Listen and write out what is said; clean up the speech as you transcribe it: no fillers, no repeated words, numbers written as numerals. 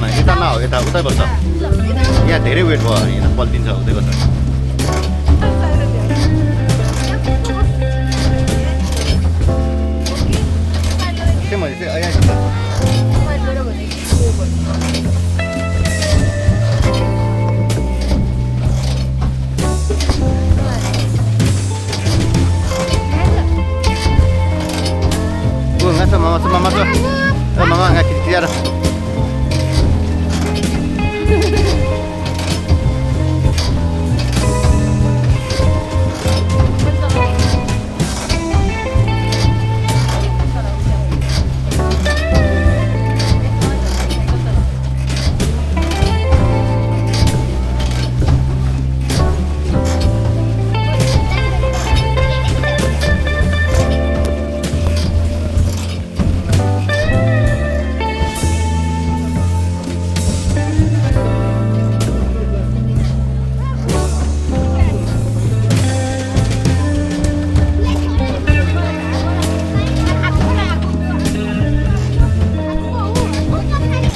यतामा यता नहो यता उतै बस्छ यहाँ धेरै वेट भयो यहाँ पल्टिन्छ हुँदै गर्छ के मैले चाहिँ यहाँ Mama, mama, mama, mama, nggak kira.